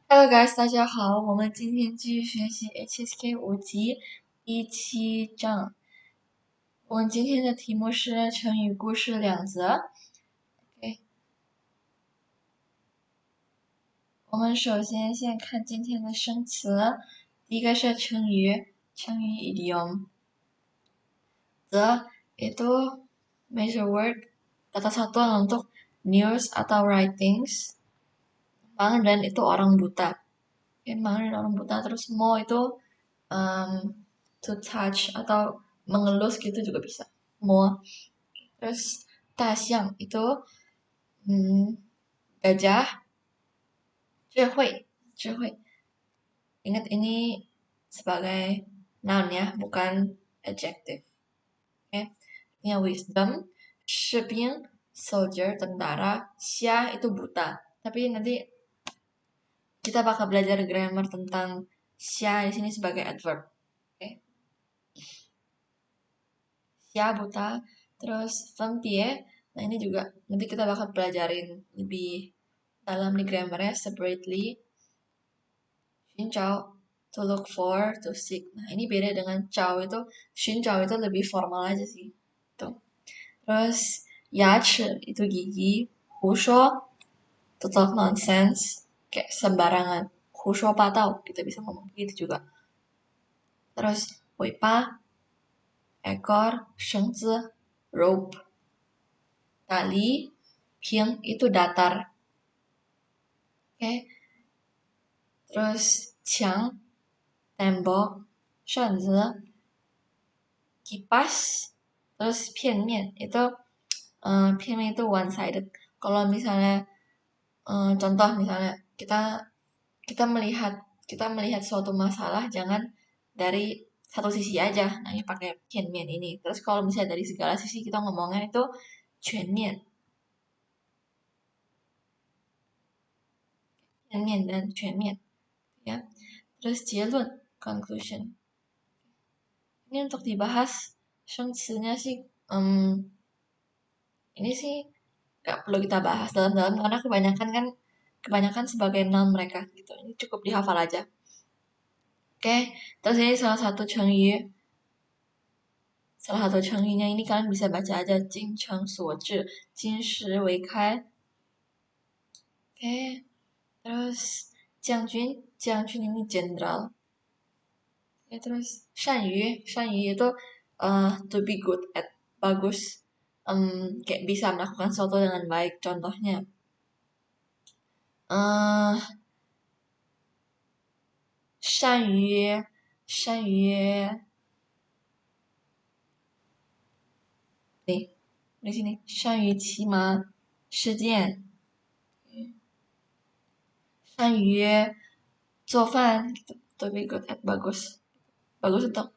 Hello guys，大家好，我们今天继续学习 HSK 5级第7章。我们今天的题目是成语故事2则。OK，我们首先看今天的生词，第一个是成语 idiom。The itu measure word kata satuan untuk news atau writings. Mang dan itu orang buta. Mang dan orang buta. Terus mo itu to touch atau mengelus gitu juga bisa. Mo. Terus daxiang itu gajah. 智慧. Ingat ini sebagai noun ya, bukan adjective. Oke. Ini wisdom. 士兵 soldier, tentara. Xia itu buta. Tapi nanti kita bakal belajar grammar tentang xia di sini sebagai adverb. Oke. Xia buta. Terus fentie. Nah ini juga nanti kita bakal pelajarin lebih dalam di grammarnya separately. Xinchao, to look for, to seek. Nah ini beda dengan chao itu. Xinchao itu lebih formal aja sih. Tuh. Terus yachi itu gigi. Husho, to talk nonsense. Kayak sembarangan. Husho patau, kita bisa ngomong begitu juga. Terus huipa, ekor, shengzi, rope. Tali, ping itu datar. Oke. Terus qiang, tembok, shanzi, kipas. Terus pianmian itu pianmian itu one sided. Kalau misalnya contoh misalnya kita melihat suatu masalah jangan dari satu sisi aja. Nah, ini pakai pianmian ini. Terus kalau misalnya dari segala sisi kita ngomongnya itu quanmian. Pianmian dan quanmian. Ya. Terus 结论 conclusion. Ini untuk dibahas shengcinya sih ini sih gak perlu kita bahas dalam-dalam karena kebanyakan sebagai noun mereka gitu. Ini cukup dihafal aja. Oke, terus ini salah satu chengyu-nya ini kalian bisa baca aja jin cheng suo zhi, jin shi wei kai. Oke, terus jiangjun ini jenderal. Oke, terus shanyu itu to be good at, bagus. Kayak bisa melakukan sesuatu dengan baik. Contohnya,善于nih di sini 善于骑马射箭，善于做饭gitu, to be good at, bagus untuk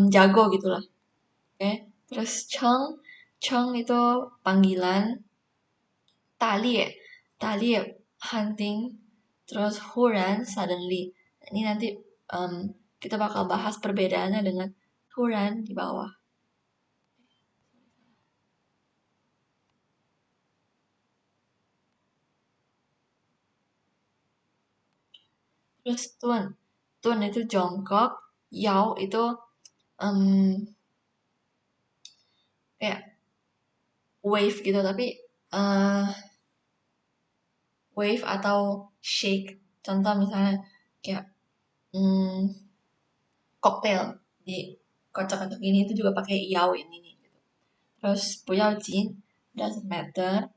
jago gitulah. Oke, terus cheng itu panggilan, 打猎 hunting, terus 忽然 suddenly. Ini nanti kita bakal bahas perbedaannya dengan 突然 di bawah. Terus tun itu jongkok, yao itu kayak wave gitu, tapi wave atau shake. Contoh misalnya kayak cocktail di kocok-kocok ini itu juga pakai yao ini gitu. Terus buyao jin, doesn't matter.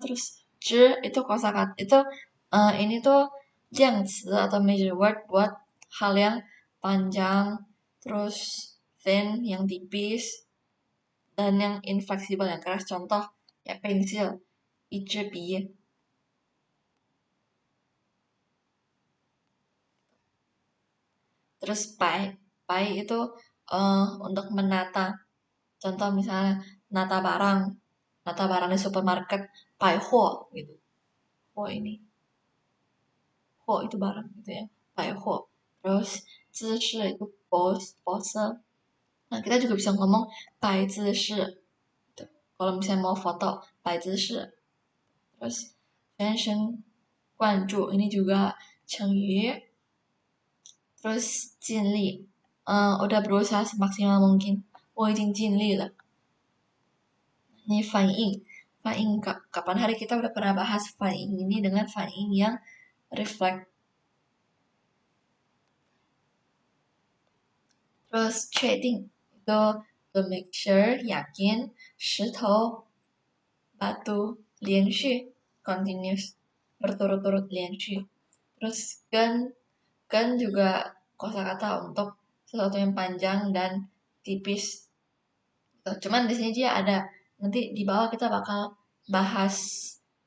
Terus zhi itu kosakata itu ini tuh jiangci atau measure word buat hal yang panjang, terus thin yang tipis, dan yang infleksibel yang keras. Contoh ya pensil, 一支笔. Terus pai itu untuk menata. Contoh misalnya nata barang di supermarket, pai huo gitu. Huo ini. Huo itu barang gitu ya. Pai huo. Terus zishi itu pose. Nah, kita juga bisa ngomong pai zishi. Gitu. Kalau misalnya mau foto, pai zishi. Terus 全神贯注 ini juga 成语 terus 尽力 udah berusaha semaksimal mungkin 我已经尽力了 ini 反应 kapan hari kita udah pernah bahas 反应 ini dengan 反应 yang reflect. Terus 确定 itu to make sure, yakin, 石头 batu 连续 continuous berturut-turut 连续. Terus 跟 juga kosakata untuk sesuatu yang panjang dan tipis. Cuman di sini dia ada, nanti di bawah kita bakal bahas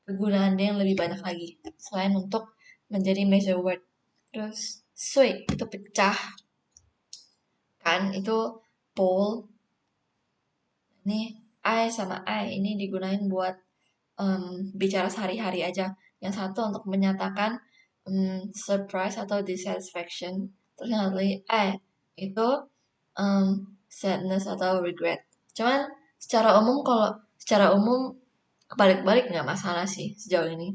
kegunaannya yang lebih banyak lagi selain untuk menjadi measure word. Terus 碎 itu pecah kan, itu bowl. Ini I sama I ini digunain buat bicara sehari-hari aja. Yang satu untuk menyatakan surprise atau dissatisfaction. Terus yang satu lagi I itu sadness atau regret. Cuman secara umum kebalik-balik nggak masalah sih sejauh ini.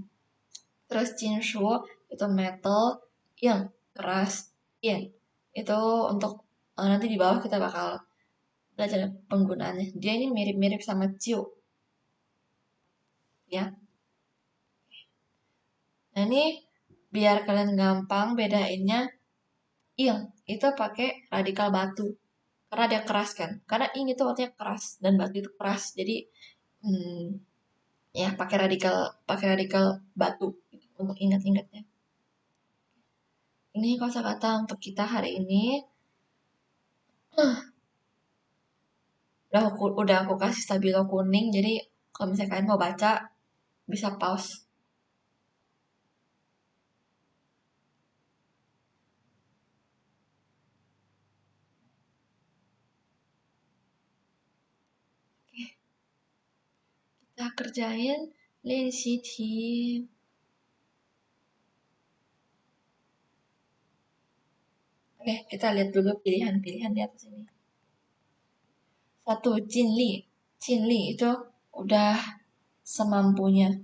Terus jinshu itu metal, yang keras, yin itu untuk nanti di bawah kita bakal belajar penggunaannya. Dia ini mirip-mirip sama ciu ya. Nah ini biar kalian gampang bedainnya, ing itu pakai radikal batu karena dia keras kan. Karena ing itu artinya keras dan batu itu keras. Jadi ya pakai radikal batu untuk ingat-ingatnya. Ini kosakata untuk kita hari ini. Udah aku kasih stabilo kuning, jadi kalau misalnya kalian mau baca bisa pause. Oke. Kita kerjain Lensi Ti. Oke, kita lihat dulu pilihan-pilihan di atas ini. 1. 尽力. 尽力 itu udah semampunya.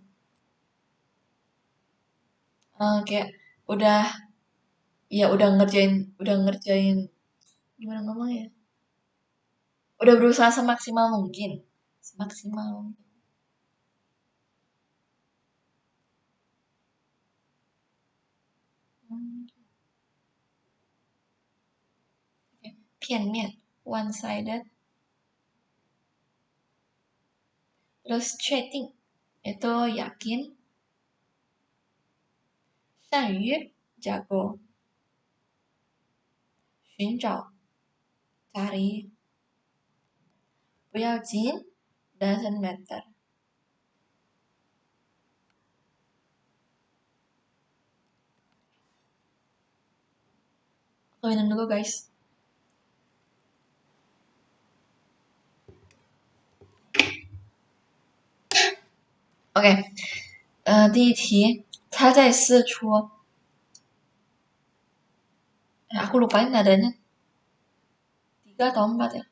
Kayak udah ngerjain gimana ngomongnya? Udah berusaha semaksimal mungkin. Semaksimal mungkin. Okay. 片面 one sided. Terus 确定 itu yakin. 善于 jago. 寻找 cari. 不要紧 doesn't matter. Aku minum dulu guys. OK，第一题，他在四处。Aku lupain nadanya 3 atau 4 ya.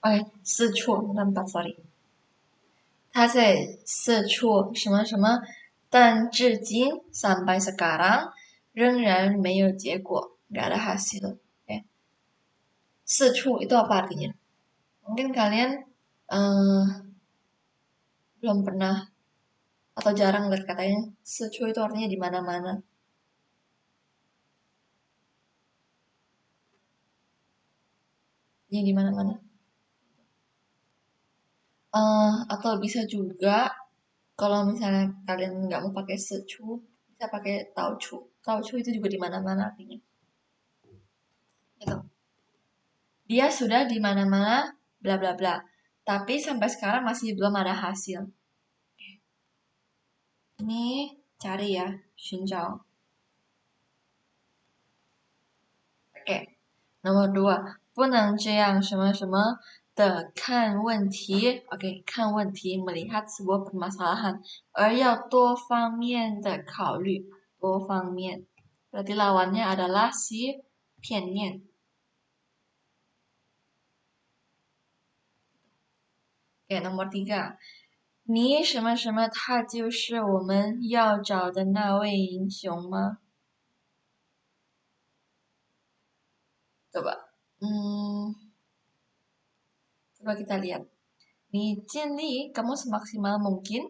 Oke, 四处 bukan 4 sorry. 他在四处什么什么，但至今 sampai sekarang 仍然没有结果，nggak ada hasil. Okay. 四处 itu apa artinya? Mungkin kalian belum pernah atau jarang lihat katanya 四处 itu artinya di mana-mana. Ini di mana-mana. Atau bisa juga kalau misalnya kalian nggak mau pakai 四处 bisa pakai 到处. 到处 itu juga di mana-mana artinya. Gitu. Dia sudah di mana-mana bla bla bla. Tapi sampai sekarang masih belum ada hasil. Ini cari ya, 寻找. Oke. Nomor 2, 不能这样什么什么的看问题. Oke, 看问题 melihat sebuah permasalahan, 而要多方面的考虑，多方面. Berarti lawannya adalah si 片面. Oke, nomor 3，你什么什么，他就是我们要找的那位英雄吗？对吧？coba kita lihat. 你尽力, kamu semaksimal mungkin?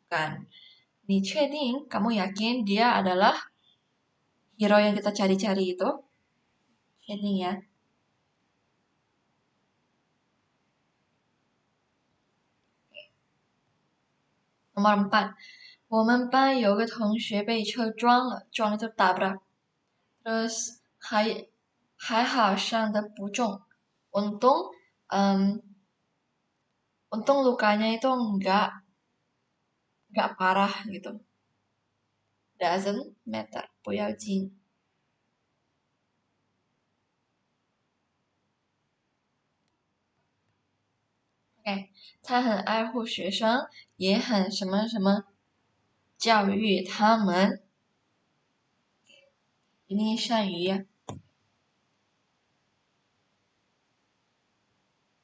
Bukan. 你确定, kamu yakin dia adalah hero yang kita cari-cari itu? 确定 ya. Nomor 4, 我们班有个同学被车撞了，撞 itu tabrak. Terus 还好伤得不重. Untung lukanya itu enggak parah gitu. Doesn't matter, 不要紧. OK， 他很爱护学生，也很什么什么教育他们。ini 善于 ya.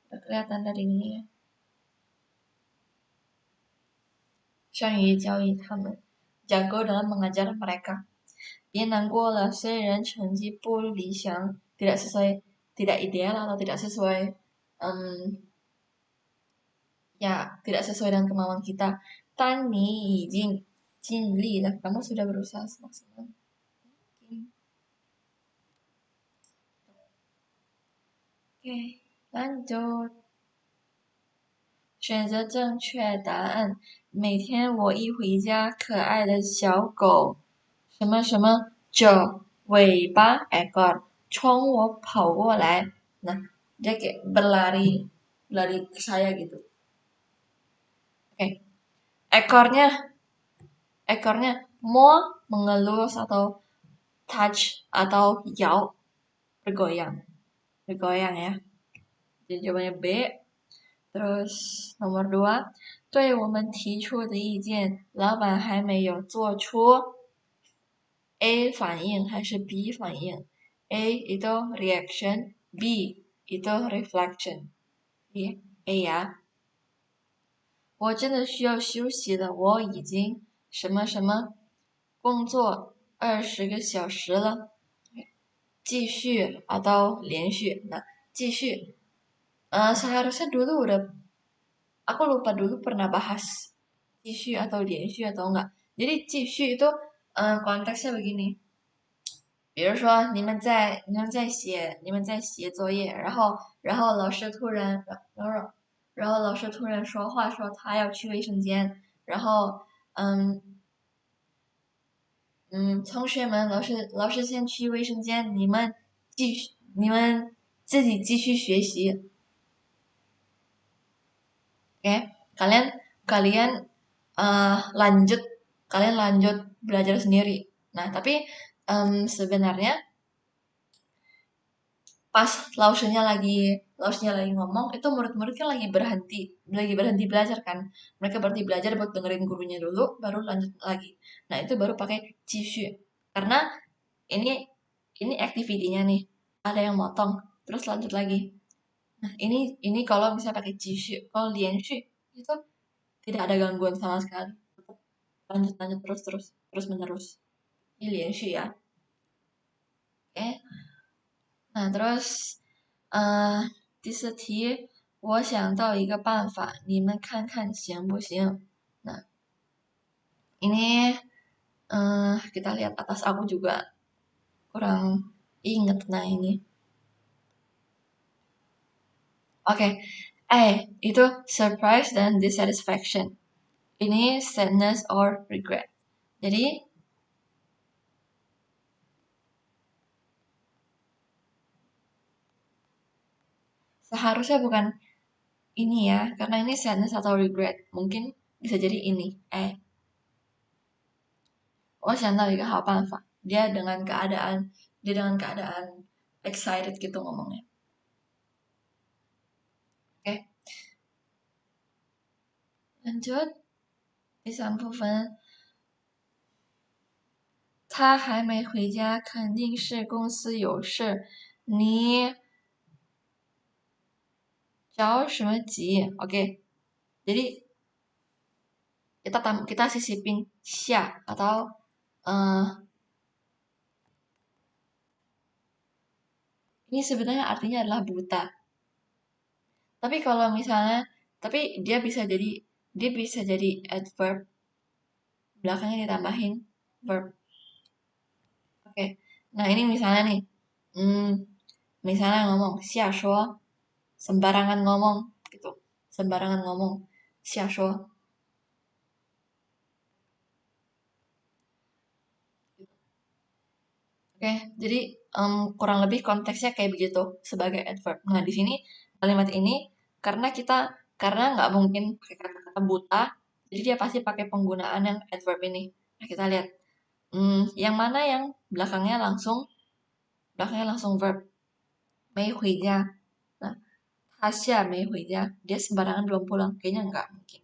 Kelihatan dari ini ya. 善于教育他们，jago dalam mengajar mereka. 别难过了，虽然成绩不理想，tidak sesuai, tidak ideal atau tidak sesuai, ya tidak sesuai dengan kemauan kita. 但你已经尽力了，kamu sudah berusaha semaksimal mungkin. Oke, lanjut. 选择正确答案。每天我一回家，可爱的小狗什么什么着尾巴 ekor冲我跑过来，nah dia kayak berlari ke saya gitu. Oke, ekornya mau mengelus atau touch atau yaw bergoyang ya. Jadi jawabannya B. Terus nomor 2, 对我们提出的意见，老板还没有做出 A 反应还是 B 反应。A itu reaction, B itu reflection. A 呀，我真的需要休息的，我已经什么什么工作20个小时了。继续 atau 连续。Nah, 继续. Seharusnya dulu aku lupa dulu pernah bahas 继续 atau 连续 atau enggak. Jadi 继续 itu konteksnya begini. 比如说你们在写作业，然后老师突然说，老师先去卫生间，然后同学们，老师先去卫生间，你们自己继续学习。Oke, kalian lanjut belajar sendiri. Nah, tapi sebenarnya pas lausnya lagi ngomong, itu murid-murid kan lagi berhenti belajar kan. Mereka berhenti belajar buat dengerin gurunya dulu, baru lanjut lagi. Nah, itu baru pakai 继续. Karena ini activity-nya nih. Ada yang motong, terus lanjut lagi. Nah, ini kalau misalnya pakai 继续, kalau 连续 itu tidak ada gangguan sama sekali. Lanjut terus menerus. Ini 连续 ya. Oke. Nah, terus 第4题，我想到一个办法，你们看看行不行？Nah, ini kita lihat atas aku juga kurang inget. Nah, ini. Oke. Itu surprise dan dissatisfaction. Ini sadness or regret. Jadi, seharusnya bukan ini ya, karena ini sadness atau regret. Mungkin bisa jadi ini. 我想到一个好办法，dia dengan keadaan excited gitu ngomongnya. Oke. Lanjut. 第3部分，他还没回家，肯定是公司有事。你着什么急？Oke. Jadi kita sisipin xia atau eh, ini sebenarnya artinya adalah buta. Tapi kalau misalnya, tapi dia bisa jadi adverb belakangnya ditambahin verb. Oke. Nah, ini misalnya nih. Hmm, misalnya ngomong xia shuo, sembarangan ngomong gitu. Sembarangan ngomong xia shuo. Oke, jadi kurang lebih konteksnya kayak begitu sebagai adverb. Nah, di sini kalimat ini karena nggak mungkin pakai kata-kata buta, jadi dia pasti pakai penggunaan yang adverb ini. Nah, kita lihat. Yang mana yang belakangnya langsung verb. 没回家. Nah, 他下没回家. Dia sembarangan belum pulang. Kayaknya nggak mungkin.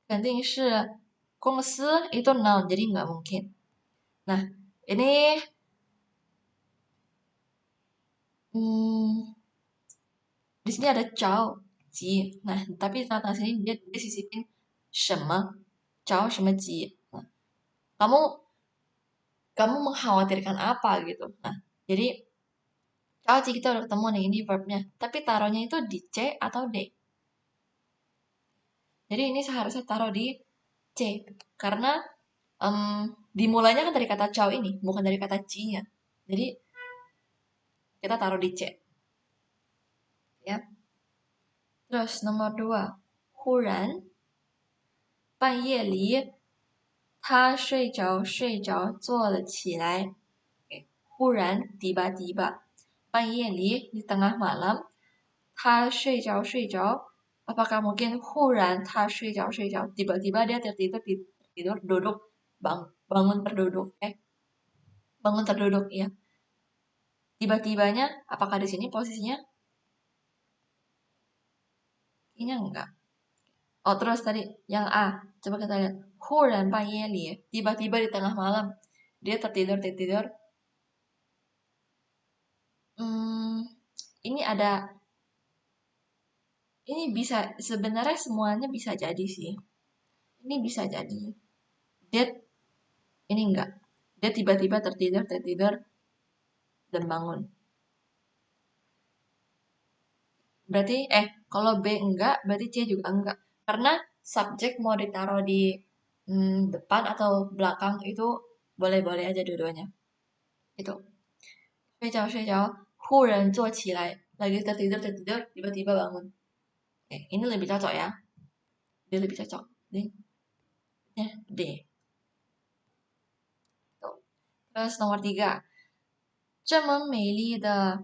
肯定是公司 itu noun, jadi nggak mungkin. Nah, ini hmm, di sini ada cao ji. Nah, tapi tengah-tengah sini dia sisipin shema, cao shema ji. Nah, kamu kamu mengkhawatirkan apa gitu. Nah, jadi cao ji kita udah ketemu nih ini verbnya. Tapi taruhnya itu di C atau D. Jadi ini seharusnya taruh di C karena dimulainya kan dari kata cao ini, bukan dari kata ji-nya. Jadi kita taruh di C. Ya. Terus nomor 2. 忽然半夜里他睡着坐了起来。忽然 tiba-tiba 半夜里 di tengah malam 他睡着 apakah mungkin 忽然他睡着 tiba-tiba dia tertidur duduk bangun terduduk bangun terduduk ya. Tiba-tibanya apakah di sini posisinya? Kayaknya enggak. Oh, terus tadi yang A. Coba kita lihat. 忽然半夜里 tiba-tiba di tengah malam dia tertidur. Hmm, ini bisa sebenarnya semuanya bisa jadi sih. Ini bisa jadi. Dia ini enggak. Dia tiba-tiba tertidur dan bangun. Berarti kalau B enggak, berarti C juga enggak. Karena subjek mau ditaruh di depan atau belakang itu boleh-boleh aja dua-duanya. Itu. 睡觉，忽然坐起来. Lagi tertidur, tiba-tiba bangun. Ini lebih cocok ya. Dia lebih cocok. Ini D. Tuh. Terus nomor 3. 这么美丽的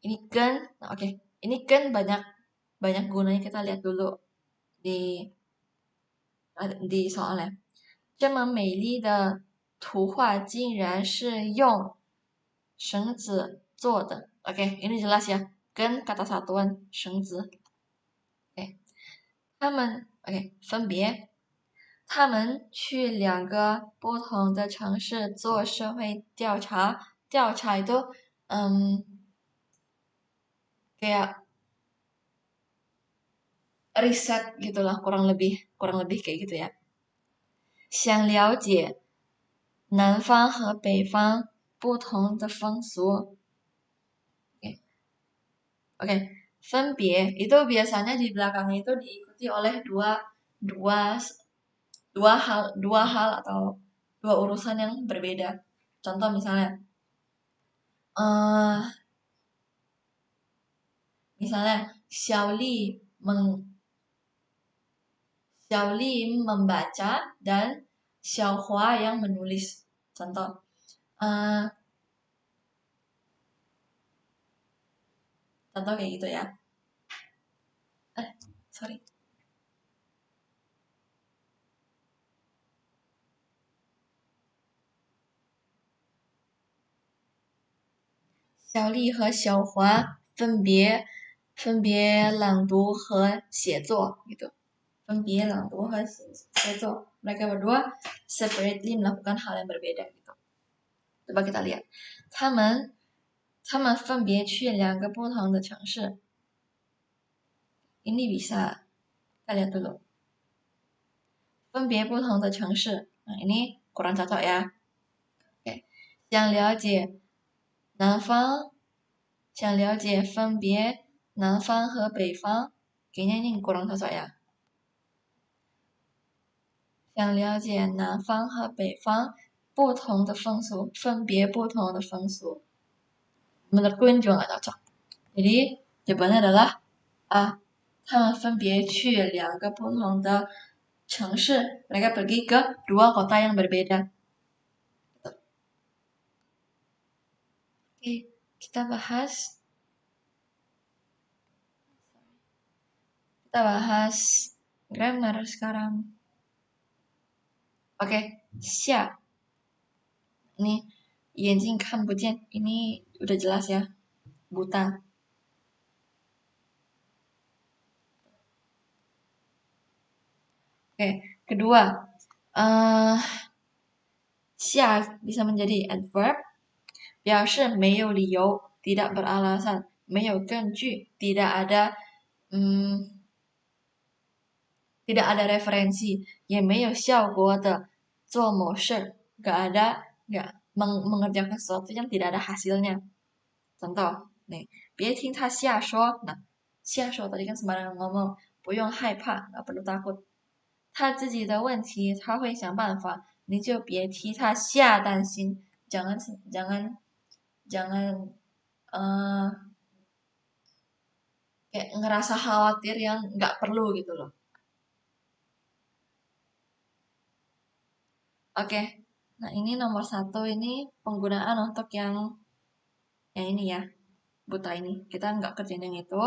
ini kan. Nah, oke. Ini kan banyak gunanya, kita lihat dulu di soalnya. 这么美丽的图画竟然是用绳子做的. Oke, ini jelas ya. Kan kata satuan 绳子. Oke. 分别他们去2个不同的城市做社会调查. 调查 itu kayak riset gitulah, kurang lebih kayak gitu ya. 想了解南方和北方不同的风俗. Oke, 分别 itu biasanya di belakangnya itu diikuti oleh dua dua hal atau dua urusan yang berbeda. Contoh misalnya, eh misalnya Xiaoli membaca dan Xiaohua yang menulis. Contoh, eh contoh kayak gitu ya. Sorry. 小丽和小华分别朗读和写作gitu. 分别 朗读 和写作. Mereka berdua separately melakukan hal yang berbeda gitu. Coba kita lihat. 他们分别去2个不同的城市. Ini bisa. Kita lihat dulu. 分别不同的城市. Nah, ini kurang cocok ya. Oke. 想了解南方，想了解分别南方和北方. Kayaknya ini kurang cocok ya. 想了解南方和北方不同的风俗，分别不同的风俗. Menurutku ini juga nggak cocok. Jadi jawabannya adalah A. 他们分别去两个不同的城市. Mereka pergi ke dua kota yang berbeda. Oke, kita bahas grammar sekarang. Oke, 下 ini 眼睛看不见. Ini udah jelas ya, buta. Oke, kedua, 下 bisa menjadi adverb, 表示没有理由, tidak beralasan, 没有根据, tidak ada referensi, 也没有效果的做某事, nggak mengerjakan sesuatu yang tidak ada hasilnya. Contoh, nih, 别听他瞎说. Nah, 瞎说 tadi kan sembarangan ngomong, 不用害怕, nggak perlu takut. 他自己的问题他会想办法，你就别替他瞎担心，jangan kayak ngerasa khawatir yang nggak perlu gitu loh. Oke, nah ini nomor 1 ini penggunaan untuk yang ini ya, buta ini. Kita nggak kerjain yang itu.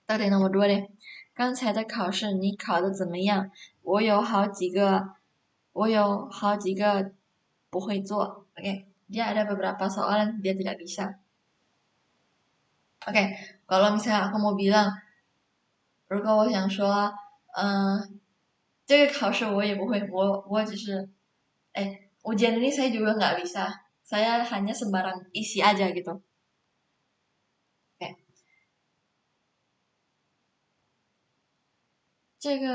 Kita dari nomor 2 deh. 刚才的考试你考得怎么样？我有好几个不会做. Oke, dia ada beberapa soal dia tidak bisa. Oke, kalau misalnya aku mau bilang, 如果我想说，这个考试我也不会，我只是ujian ini saya juga nggak bisa. Saya hanya sembarang isi aja gitu. Oke. 这个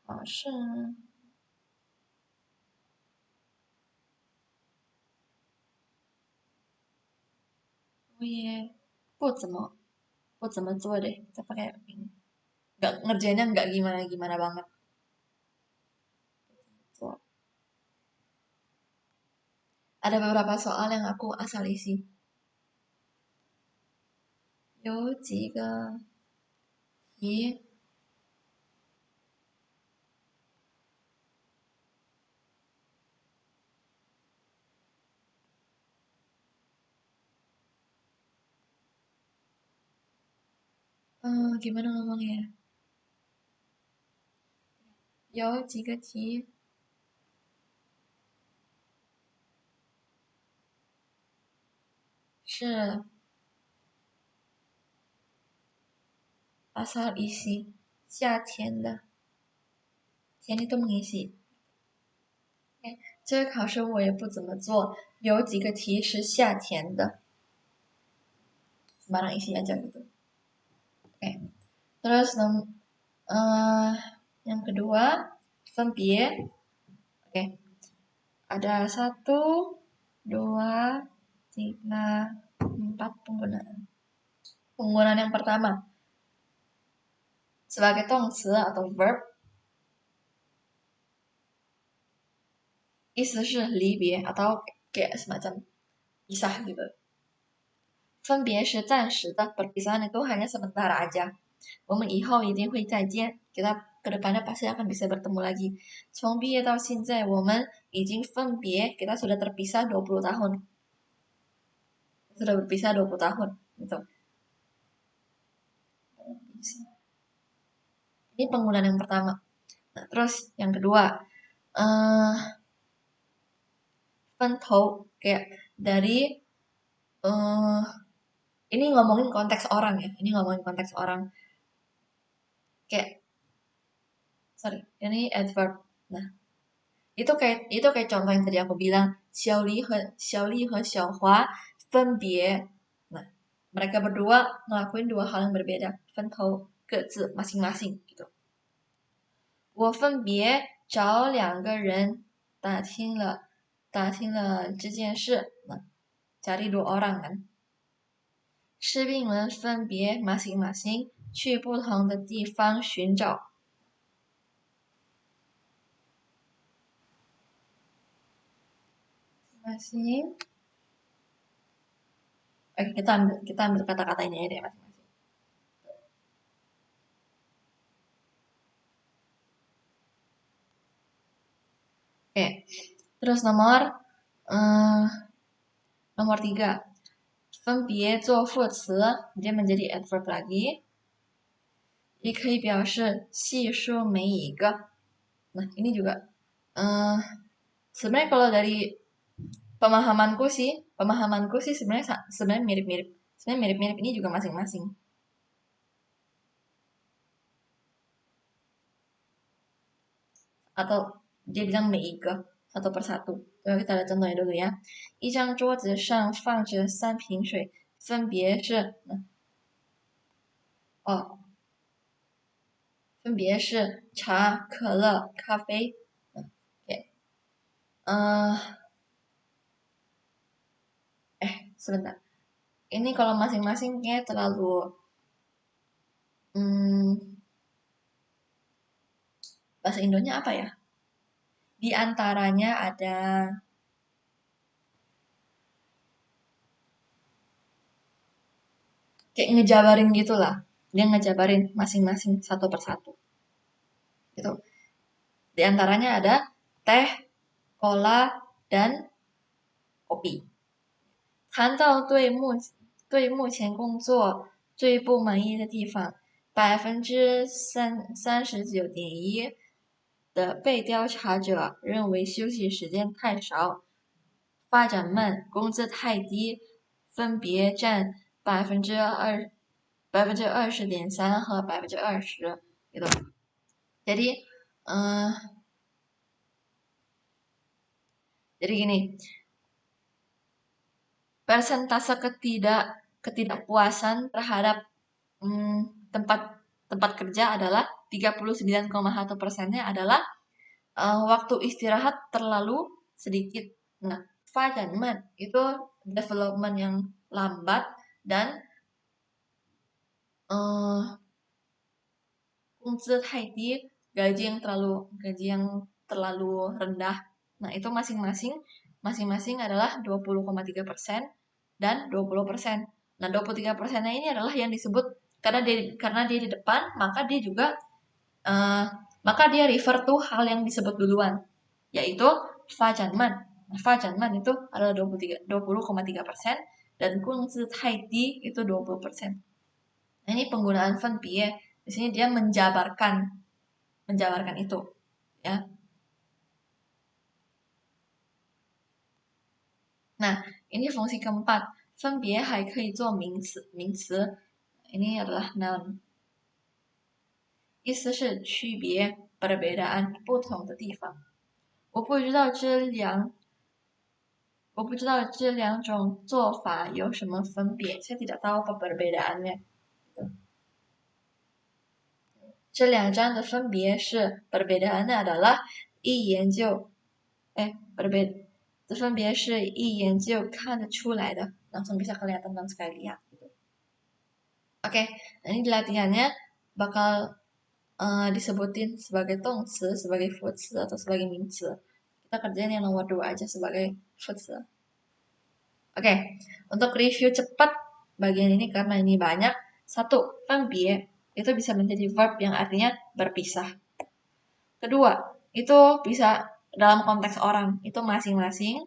考试我也不怎么做deh. Kita pakai ini. Nggak ngerjainnya nggak gimana-gimana banget. So, ada beberapa soal yang aku asal isi. 有几个题 gimana ngomongnya? 有几个题是 asal isi 夏天的，填itu mengisi. 这个考试我也不怎么做，有几个题是夏填的，sembarang isi aja gitu. Oke. Terus yang kedua, 分别. Oke. Ada 1, 2, 3, 4 penggunaan. Penggunaan yang pertama sebagai 动词 atau verb, 意思是离别 atau kayak semacam pisah gitu. 分别是暂时的, perpisahan itu hanya sementara aja. 我们以后一定会再见. Kita kedepannya pasti akan bisa bertemu lagi. 从毕业到现在我们已经分别, kita sudah terpisah 20 tahun. Sudah berpisah 20 tahun gitu. Ini penggunaan yang pertama. Nah, terus yang kedua, 分头 kayak dari ini ngomongin konteks orang ya. Ini ngomongin konteks orang. Kayak sorry, ini adverb. Nah, itu kayak contoh yang tadi aku bilang, Xiaoli和小华分别 nah, mereka berdua ngelakuin dua hal yang berbeda, 分头各自 masing-masing gitu. 我分别找两个人打听了这件事 nah, cari dua orang kan. 士兵们分别 masing-masing 去不同的地方寻找。masing Oke, kita ambil kata-kata ini aja deh masing-masing. Oke, terus nomor 3. 分别做副词 dia menjadi adverb lagi. 也可以表示细数每一个。Nah, ini juga sebenarnya kalau dari pemahamanku sih sebenarnya mirip-mirip. Sebenarnya mirip-mirip ini juga masing-masing. Atau dia bilang 每一个 satu persatu. Coba kita lihat contohnya dulu ya. 一张桌子上放着3瓶水，分别是分别是茶、可乐、咖啡。Oke. Sebentar. Ini kalau masing-masing kayaknya terlalu bahasa Indonya apa ya? Di antaranya ada kayak ngejabarin gitulah. Dia ngejabarin masing-masing satu persatu. Gitu. Di antaranya ada teh, cola, dan kopi. 谈到对目前工作最不满意的地方，39.1%的被调查者认为休息时间太少、发展慢、工资太低，分别占20.3%和20%gitu. Jadi gini, persentase ketidakpuasan terhadap tempat kerja adalah 39,1%-nya adalah waktu istirahat terlalu sedikit. Nah, Fajanman itu development yang lambat dan gaji yang terlalu rendah. Nah, itu masing-masing adalah 20,3% dan 20%. Nah, 23%-nya ini adalah yang disebut karena dia di depan, maka dia refer to hal yang disebut duluan, yaitu Fajanman. Nah, Fajanman itu adalah 20,3% dan Kunzi Taidi itu 20%. Nah, ini penggunaan Fanpie. Di sini dia menjabarkan itu, ya. Nah, ini fungsi keempat. 分别还可以做名词 ini adalah noun. 意思是区别 perbedaan 不同的地方。我不知道这两种做法有什么分别。Saya tidak tahu apa perbedaannya. 这两章的分别是 perbedaannya adalah 一研究分别是一研究看得出来的 langsung bisa kelihatan dan sekali lihat gitu. Oke, nah ini latihannya bakal disebutin sebagai tongsi, sebagai futsi atau sebagai minci. Kita kerjain yang nomor 2 aja sebagai futsi. Oke, untuk review cepat bagian ini karena ini banyak. 1, 分别 itu bisa menjadi verb yang artinya berpisah. Kedua, itu bisa dalam konteks orang, itu masing-masing.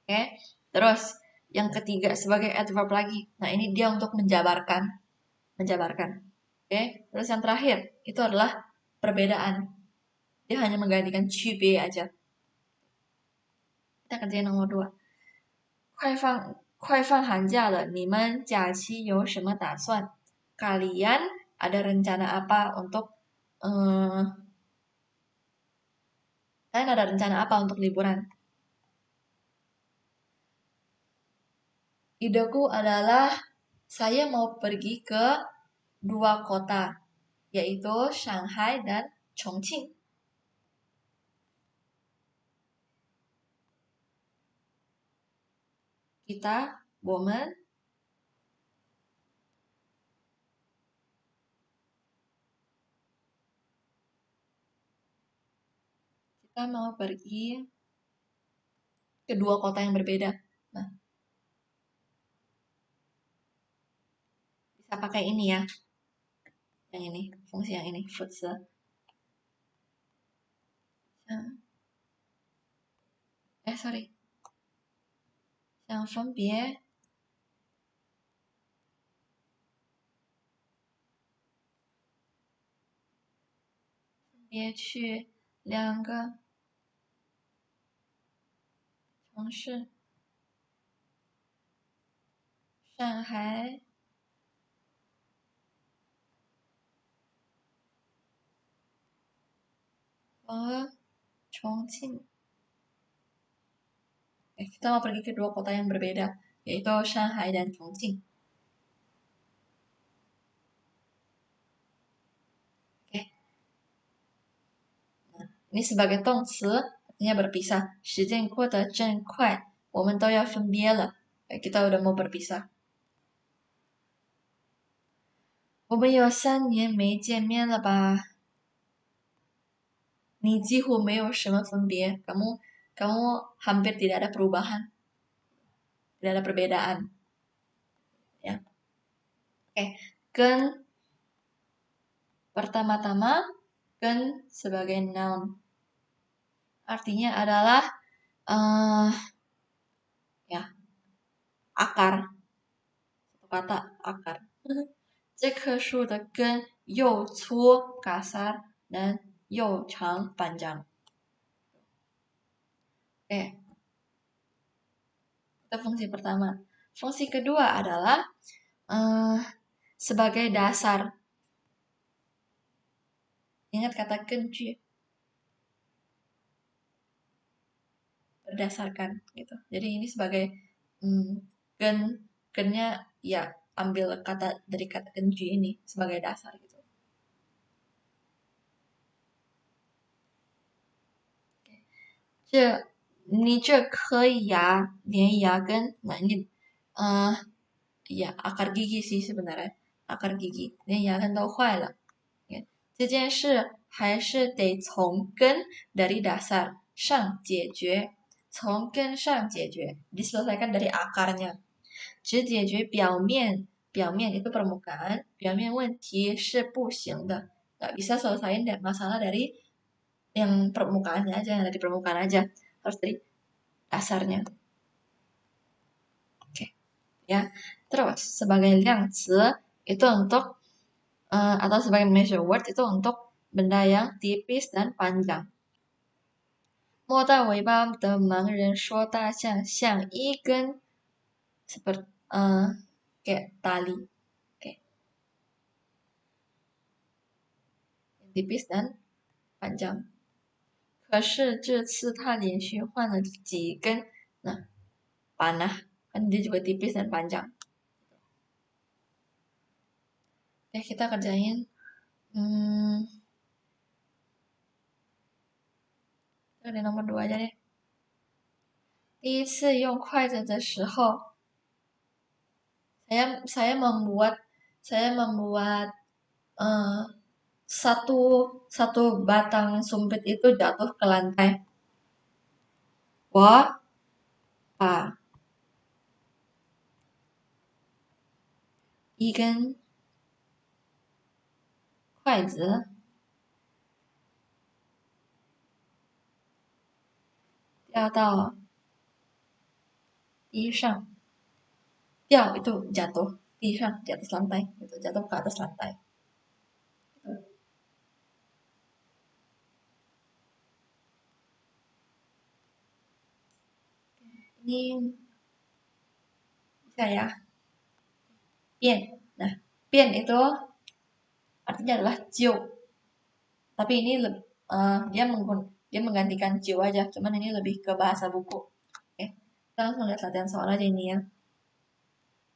Oke. Terus yang ketiga sebagai adverb lagi. Nah, ini dia untuk menjabarkan. Oke. Terus yang terakhir itu adalah perbedaan. Dia hanya menggantikan cibe aja. Kita kerjain nomor 2. 快放寒假了，你们假期有什么打算？ Kalian ada rencana apa untuk liburan? Ideku adalah saya mau pergi ke dua kota, yaitu Shanghai dan Chongqing.我们 kita mau pergi ke dua kota yang berbeda. Nah, bisa pakai ini ya. Yang ini, fungsi yang ini, 副词. sorry. 像分别去两个城市，上海和重庆. Kita mau pergi ke dua kota yang berbeda, yaitu Shanghai dan Chongqing. Oke. Nah, ini sebagai 动词, artinya berpisah. 时间过得真快，我们都要分别了. Kita udah mau berpisah. 我们有3年没见面了吧？你几乎没有什么分别，kamu hampir tidak ada perubahan, tidak ada perbedaan, ya. Oke, 跟 pertama-tama 跟 sebagai noun, artinya adalah ya akar, satu kata akar. 这棵树的根又粗 kasar dan 又长 panjang. Oke, itu fungsi pertama. Fungsi kedua adalah sebagai dasar. Ingat kata kenji, berdasarkan gitu. Jadi ini sebagai gennya ya ambil kata dari kata kenji ini sebagai dasar gitu. Oke. 你这颗牙连牙根, nah ini ya akar gigi sih sebenarnya, akar gigi, 连牙根都坏了. 这件事还是得从根 dari dasar 上解决，从根上解决 diselesaikan dari akarnya. 只解决表面 itu permukaan, 表面问题是不行的, nggak bisa selesaiin masalah dari yang permukaannya aja, yang dari permukaan aja, harus dari dasarnya. Oke, ya. Terus sebagai 量词 itu untuk atau sebagai measure word itu untuk benda yang tipis dan panjang. 摸到尾巴的盲人说大象像一根 seperti kayak tali, kayak tipis dan panjang. 可是这次他连续换了几根, nah panah, kan dia juga tipis dan panjang. Oke, kita kerjain. Dari nomor 2 aja deh. 第一次用筷子的时候 saya membuat satu batang sumpit itu jatuh ke lantai. 我把一根筷子掉到地上, 掉 itu jatuh, 地上 di atas lantai, itu jatuh ke atas lantai. Ini bisa ya. 变, nah 变 itu artinya adalah jiu, tapi ini dia menggantikan jiu aja, cuman ini lebih ke bahasa buku. Oke, kita langsung lihat latihan soal aja ini ya.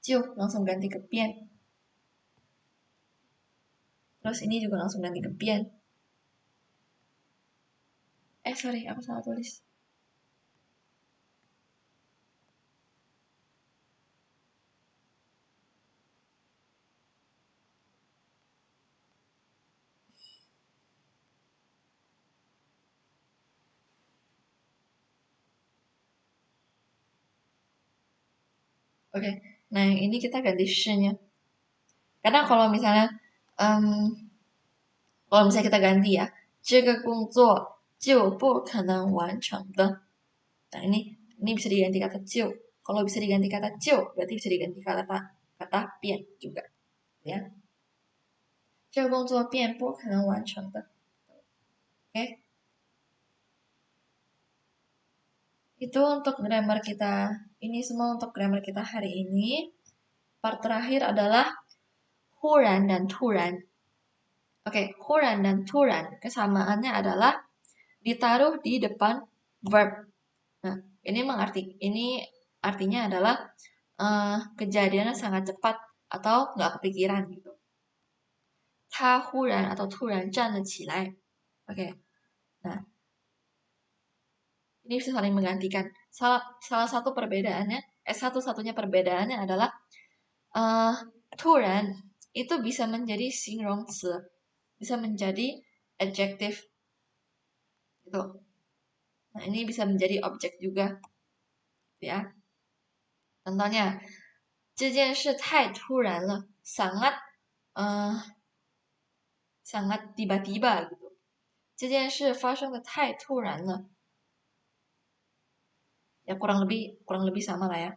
就 langsung ganti ke 变. Terus ini juga langsung ganti ke 变. Sorry, aku salah tulis. Oke, nah yang ini kita ganti 是nya. Karena kalau misalnya kita ganti ya, 这个工作就不可能完成的. Nah ini bisa diganti kata 就. Kalau bisa diganti kata 就, berarti bisa diganti kata 变 juga, ya. 这个工作便不可能完成的. Oke. Itu untuk grammar kita. Ini semua untuk grammar kita hari ini. Part terakhir adalah 忽然 dan 突然. Oke, 忽然 dan 突然 kesamaannya adalah ditaruh di depan verb. Nah, ini artinya adalah kejadiannya sangat cepat atau nggak kepikiran gitu. 他忽然 atau 突然站了起来. Oke. Nah, ini bisa saling menggantikan. Salah satu perbedaannya, satu-satunya perbedaannya adalah 突然 itu bisa menjadi 形容词, bisa menjadi adjective gitu. Nah, ini bisa menjadi objek juga, ya. Contohnya, 这件事太突然了, sangat tiba-tiba gitu. 这件事发生的太突然了. Ya kurang lebih sama lah ya.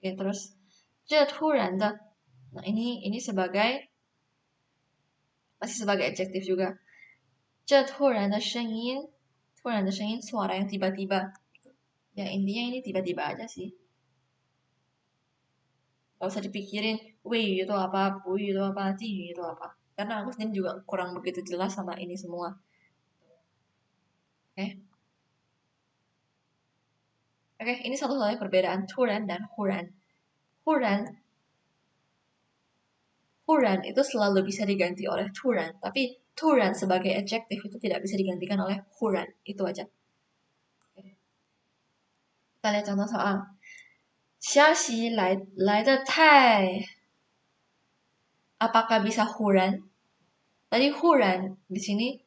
Oke, terus 这突然的, nah ini masih sebagai adjektif juga. 这突然的声音 suara yang tiba-tiba. Ya intinya ini tiba-tiba aja sih. Gak usah dipikirin 谓语 itu apa, 补语 itu apa, 敬语 itu apa. Karena aku sendiri juga kurang begitu jelas sama ini semua. Oke, ini satu-satunya perbedaan 突然 dan 忽然. 忽然 itu selalu bisa diganti oleh 突然, tapi 突然 sebagai adjective itu tidak bisa digantikan oleh 忽然. Itu aja. Kita lihat contoh soal. 消息来得太 apakah bisa 忽然? Tadi 忽然 di sini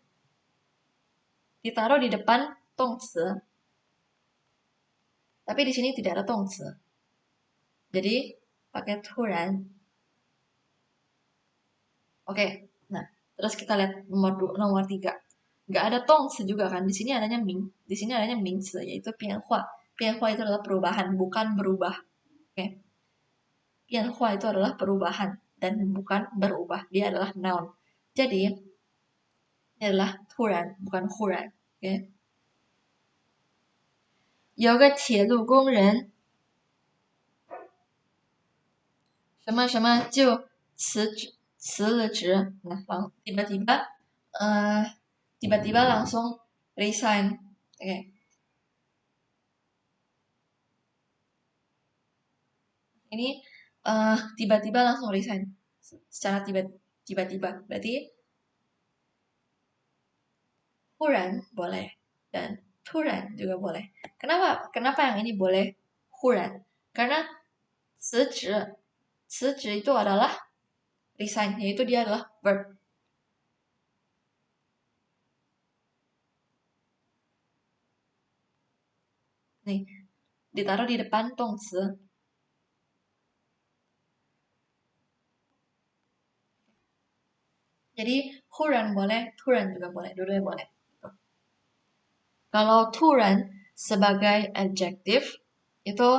ditaruh di depan 动词. Tapi di sini tidak ada 动词. Jadi pakai 突然. Oke. Nah, terus kita lihat nomor 3. Nggak ada 动词juga kan? Di sini adanya 名词 yaitu 变化. 变化 itu adalah perubahan, bukan berubah. Oke. 变化 itu adalah perubahan dan bukan berubah. Dia adalah noun. Jadi ini adalah 突然 bukan 忽然. Oke. 有个铁路工人什么什么就辞了职. Nah, tiba-tiba langsung resign. Oke. Ini tiba-tiba langsung resign. Secara tiba-tiba. Berarti 忽然 boleh dan 突然 juga boleh. Kenapa yang ini boleh 忽然? Karena 辞职 itu adalah resign, yaitu dia adalah verb. Nih, ditaruh di depan 动词. Jadi 忽然 boleh, 突然 juga boleh, dua-duanya boleh. Kalau 突然 sebagai adjective itu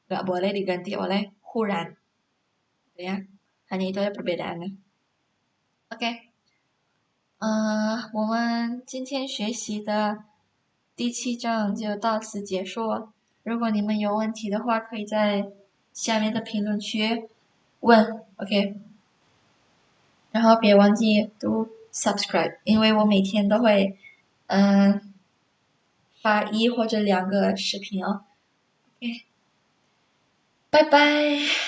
nggak boleh diganti oleh 忽然, ya. Hanya itu aja perbedaannya. Oke. 我们今天学习的第7章就到此结束。如果你们有问题的话，可以在下面的评论区问 ，OK。然后别忘记读 subscribe，因为我每天都会发1或者2个视频哦。OK，拜。拜拜。